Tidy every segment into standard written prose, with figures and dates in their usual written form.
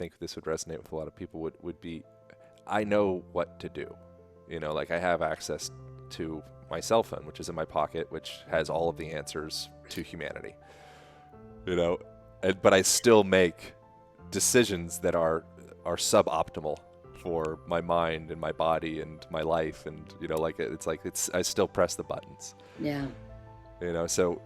think this would resonate with a lot of people, would be, I know what to do. Like I have access to my cell phone, which is in my pocket, which has all of the answers to humanity. But I still make decisions that are suboptimal for my mind and my body and my life, and I still press the buttons. Yeah. So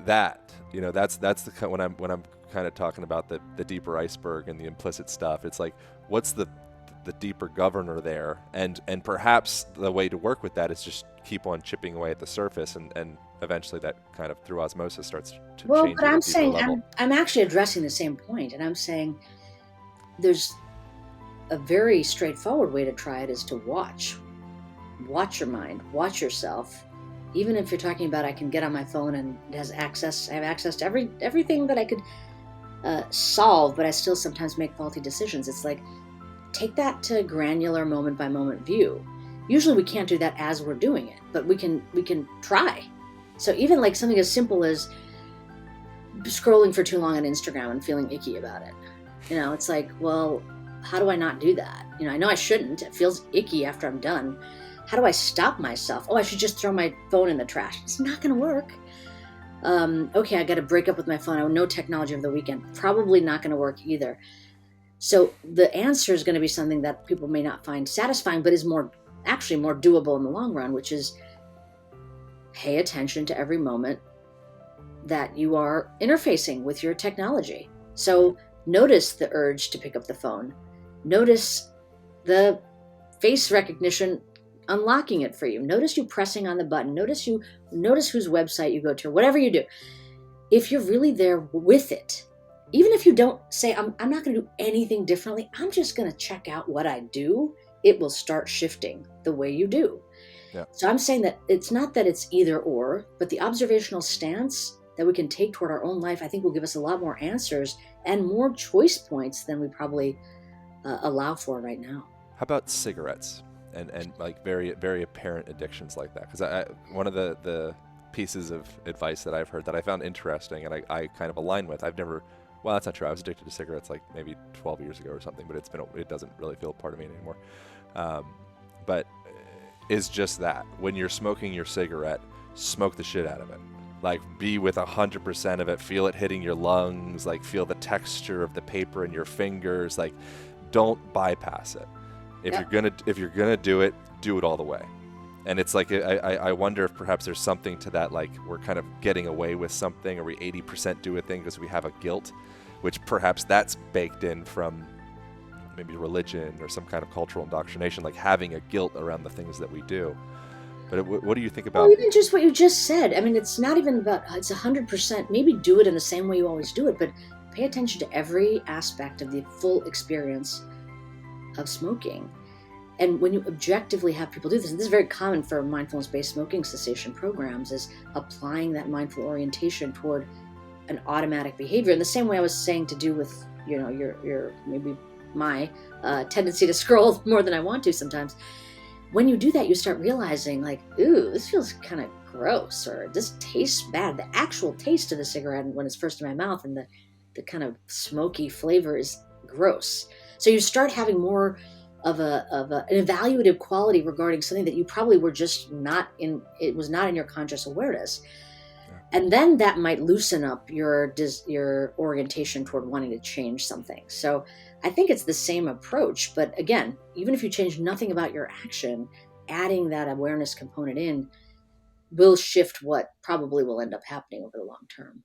that's the when I'm kind of talking about the deeper iceberg and the implicit stuff. It's like, what's the deeper governor there, and perhaps the way to work with that is just keep on chipping away at the surface, and eventually that kind of through osmosis starts to change. Well, but I'm saying level. I'm actually addressing the same point, and I'm saying there's a very straightforward way to try it is to watch your mind, watch yourself. Even if you're talking about, I can get on my phone and I have access to everything that I could solve, but I still sometimes make faulty decisions. It's like, take that to granular moment by moment view. Usually we can't do that as we're doing it, but we can try. So even like something as simple as scrolling for too long on Instagram and feeling icky about it. It's like, well, how do I not do that? I know I shouldn't. It feels icky after I'm done. How do I stop myself? Oh, I should just throw my phone in the trash. It's not going to work. Okay, I got to break up with my phone. No technology over the weekend. Probably not going to work either. So the answer is going to be something that people may not find satisfying, but is actually more doable in the long run, which is pay attention to every moment that you are interfacing with your technology. So notice the urge to pick up the phone. Notice the face recognition unlocking it for you. Notice you pressing on the button. Notice whose website you go to, whatever you do. If you're really there with it, even if you don't say, I'm not going to do anything differently, I'm just going to check out what I do, it will start shifting the way you do. Yeah. So I'm saying that it's not that it's either or, but the observational stance that we can take toward our own life, I think will give us a lot more answers and more choice points than we probably allow for right now. How about cigarettes and like very, very apparent addictions like that? Because one of the pieces of advice that I've heard that I found interesting and I kind of align with, well, that's not true. I was addicted to cigarettes like maybe 12 years ago or something, but it doesn't really feel part of me anymore. But is just that when you're smoking your cigarette, smoke the shit out of it. Like be with 100% of it, feel it hitting your lungs, like feel the texture of the paper in your fingers, like don't bypass it. If you're gonna do it all the way. And it's like, I wonder if perhaps there's something to that, like we're kind of getting away with something, or we 80% do a thing because we have a guilt, which perhaps that's baked in from maybe religion or some kind of cultural indoctrination, like having a guilt around the things that we do. But what do you think about? Well, even just what you just said. I mean, it's not even about, it's 100%, maybe do it in the same way you always do it, but pay attention to every aspect of the full experience of smoking. And when you objectively have people do this, and this is very common for mindfulness-based smoking cessation programs, is applying that mindful orientation toward an automatic behavior in the same way I was saying to do with, your maybe my tendency to scroll more than I want to sometimes. When you do that, you start realizing like, ooh, this feels kind of gross, or this tastes bad. The actual taste of the cigarette when it's first in my mouth and the kind of smoky flavor is gross. So you start having more of an evaluative quality regarding something that you probably were just not in, it was not in your conscious awareness. And then that might loosen up your orientation toward wanting to change something. So I think it's the same approach. But again, even if you change nothing about your action, adding that awareness component in will shift what probably will end up happening over the long term.